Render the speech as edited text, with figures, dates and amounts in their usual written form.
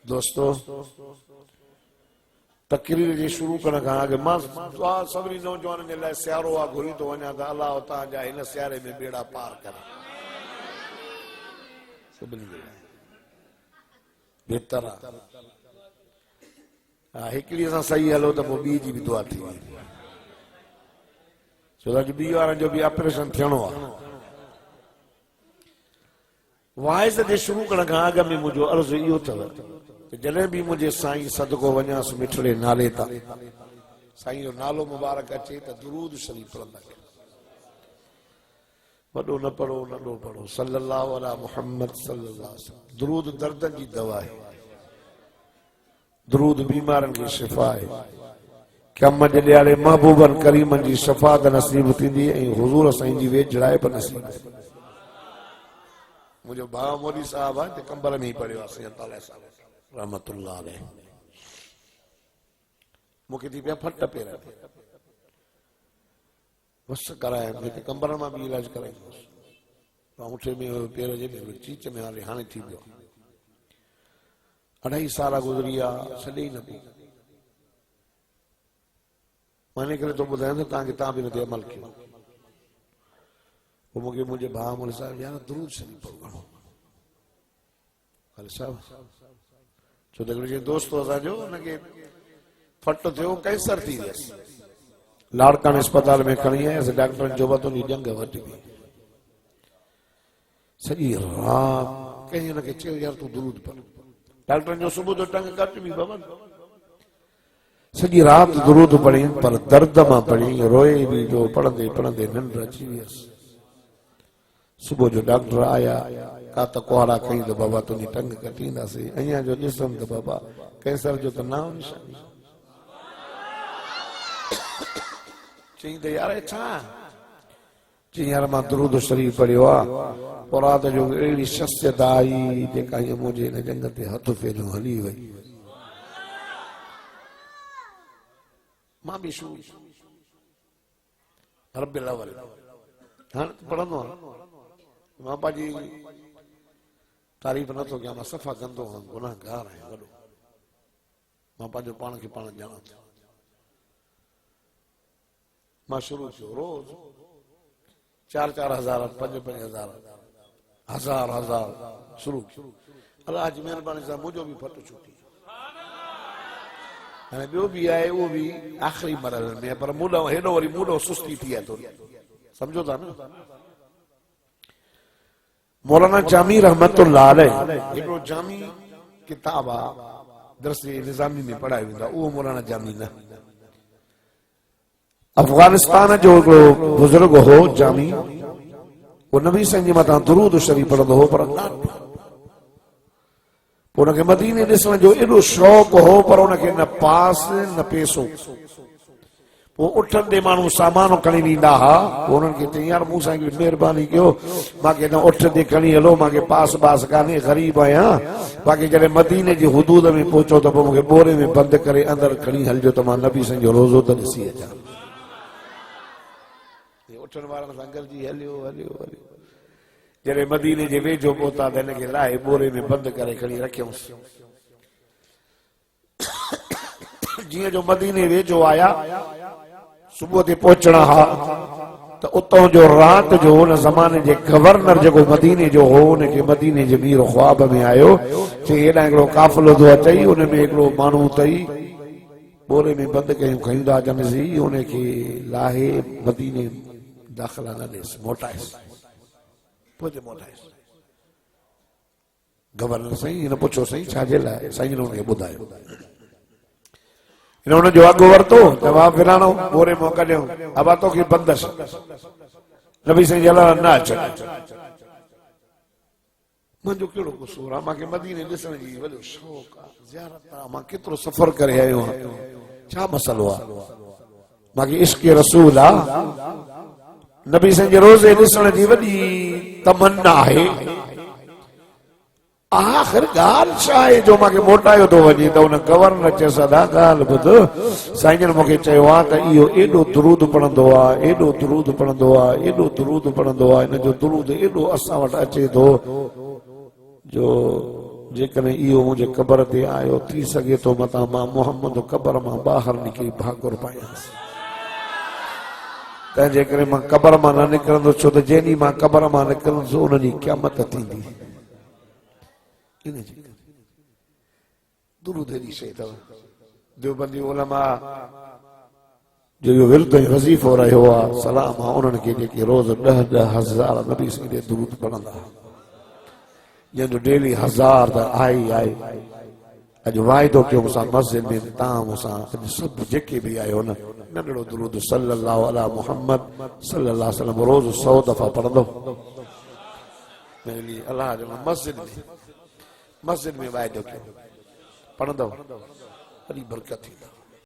दोस्तों तकरीर जी शुरू करण खां अॻु मां सभिनी नौजवाननि जे लाइ सियारो आहे घुरी थो वञा त अलाह तव्हांजा हिन सियारे में बेड़ा पार करे सभिनी जे लाइ बहितर आहे। हिकिड़ी सां सही हलो त पोइ ॿी जी बि दुआ थी वञे छो त अॼु ॿी वारनि जो बि ऑपरेशन थियणो आहे। वाइज़ जे शुरू करण खां अॻु में मुंहिंजो अर्ज़ु इहो अथव जॾहिं बि मुंहिंजे साईं सदको वञासि मिठड़े नाले तां साईं जो नालो मुबारक अचे त दुरूद शरीफ़ पढ़ंदा वॾो न पढ़ो नंढो पढ़ो सल्लल्लाहु अला मुहम्मद सल्लल्लाहु अलैहि वसल्लम। दुरूद दर्दनि जी दवा आहे, दुरूद बीमारनि खे शिफ़ा आहे। कम जे ॾियारे महबूबनि करीमनि जी शफ़ाअत नसीब थींदी ऐं हुज़ूर साईं जी वेझड़ाइप नसीब। मुंहिंजो भाउ मोदी साहब आहे कंबर में ई पढ़ियो आहे सैयद ताला साहब रहमतुल्लाह अलैह। मूंखे थी पिया फट पेर बस कराए कंबर मां बि इलाज कराईंदुसि अंगूठे में पेर जे में चीच में हाणे थी पियो 2.5 साल गुज़री आहे छॾे ई न पियो। माने करे तो ॿुधायां त तव्हांखे तव्हां बि हिन ते अमल कयो। पोइ मूंखे मुंहिंजे भाउ मोदी साहब यार दुरूद शरीफ़ पढ़ो घणो हल साहब छो त हिकिड़ो दोस्त असांजो हुनखे फट थियो कैंसर थी वियसि लाड़कान अस्पताल में खणी आयसि डॉक्टरनि चयो त उनजी ॼंग वधी वई। सॼी रात कंहिं हुनखे चयो यार तूं दुरूद पढ़। डॉक्टरनि जो सुबुह जो टंग घटि बि भवन सॼी रात दुरूद पढ़ी पर दर्द मां पढ़ी रोए बि जो पढ़ंदे पढ़ंदे निंड अची वियसि। सुबुह जो डॉक्टर आया का त कुहाड़ा कई त बाबा तुंहिंजी टंग कटींदासीं अञा जो ॾिसम त बाबा कैंसर जो त नाम निशान। चई त यार छा चई यार मां दुरूद शरीफ़ पढ़ियो आहे और रात जो अहिड़ी शख़्सियत आई जेका हीअं मुंहिंजे हिन जंग ते हथ फेरियो हली वई। मां बि शुरू रब्बिल अव्वल हाणे पढ़ंदो आहियां मां पंहिंजी तारीफ़ नथो कयां मां सफ़ा कंदो आहियां गुनाहगार आहियां वॾो मां पंहिंजो पाण खे पाण ॼाणां थो। मां शुरू कयो रोज़ 4-4 हज़ार 5-5 हज़ार हज़ार शुरू कयो। अलाह जी महिरबानी सां मुंहिंजो बि फट छुटी हाणे ॿियो बि आहे उहो बि आख़िरी मरहल में पर मूडो हेॾो वरी मूडो सुस्ती थी आहे थोरी सम्झो था न। मौलाना जामी रहमतुल्लाह अलैह हिकिड़ो जामी किताब आहे दरस निज़ामी में पढ़ायो वेंदो आहे उहो मौलाना जामी न अफगानिस्तान जो हिकिड़ो बुज़ुर्ग हो जामी वो नबी साईं जे मथां दुरूद शरीफ़ पढ़ंदो हो पर उनखे मदीने ॾिसण जो एॾो शौक़ु हो पर उनखे न पास न पैसो। पोइ उठंदे माण्हू सामान खणी ॾींदा हुआ उन्हनि खे चई यार मूं सां महिरबानी कयो मूंखे न उठ ते खणी हलो मूंखे पास बास कान्हे ग़रीब आहियां बाक़ी जॾहिं मदीने जी हुदूद में पहुचो त पोइ मूंखे बोरे में बंदि करे अंदरि खणी हलिजो त मां नबी साईं जो रोज़ो त ॾिसी अचां। उठण वारनि सां गॾिजी हलियो हलियो हलियो जॾहिं मदीने जे वेझो पहुता त हिनखे लाहे बोरे में बंदि करे खणी रखियोसि। जीअं जो मदीने वेझो आया सुबुह ते पहुचणा हा त उतां जो रात जो हुन ज़माने जे गवर्नर जेको मदीने जो हो उनखे मदीने जे मीर ख्वाब में आयो चई हेॾा हिकिड़ो काफ़िलो थो अचई हुन में हिकिड़ो माण्हू अथई बोरे में बंदि कयूं खयूं था अचनिसि उनखे लाहे मदीने दाख़िला न ॾेसि मोटाएसि पोइ मोटाएसि। गवर्नर साईं हिन पुछो साईं छाजे लाइ साईं हिन हुनखे ॿुधायो हिन हुनजो अघु वरितो जवाब विराणो बोरे मां कढियो अबा तोखे बंदसि नबी साईं जे अलावा न अच मुंहिंजो कहिड़ो कसूर आहे मूंखे मदीने ॾिसण जी वॾो शौक़ु आहे ज़ियारत आहे मां केतिरो सफ़र करे आयो आहियां छा मसलो आहे मूंखे इश्क़ रसूल आहे नबी साईं जे रोज़े ॾिसण जी वॾी तमन्ना आहे। आख़िर ॻाल्हि छा आहे जो मूंखे मोटायो थो वञे त हुन गवर्नर चयसि अदा ॻाल्हि ॿुध साईं जन मूंखे चयो आहे त इहो एॾो दुरूद पढ़ंदो आहे एॾो दुरूद पढ़ंदो आहे एॾो दुरूद पढ़ंदो आहे हिन जो दुरूद एॾो असां वटि अचे थो जो जेकॾहिं इहो मुंहिंजे क़बर ते आयो थी सघे थो मतां मां मोहम्मद क़बर मां ॿाहिरि निकिरी भाकुर पायांसि तंहिंजे करे मां क़बर मां न निकिरंदुसि छो त जंहिं ॾींहुं मां क़बर मां निकिरंदुसि उन ॾींहुं क़यामत थींदी दुरूद जी शइ अथव देवबंदी उलमा जो इहो विर्द ऐं वज़ीफ़ो रहियो आहे सलाम आहे उन्हनि खे जेके रोज़ 10,000 नबी सॼे दुरूद पढ़ंदा जंहिंजो डेली 1000 त आहे ई आहे अॼु वाइदो कयो मूंसां मस्जिद में तव्हां मूंसां अॼु सभु जेके बि आयो न नंढड़ो दुरूद सल्लल्लाहु अला मुहम्मद सल्लल्लाहु अलैहि वसल्लम रोज़ 100 दफ़ा पढ़ंदो अलाह जो मस्जिद में वाइदो कयो पढ़ंदो वॾी बरकत थींदव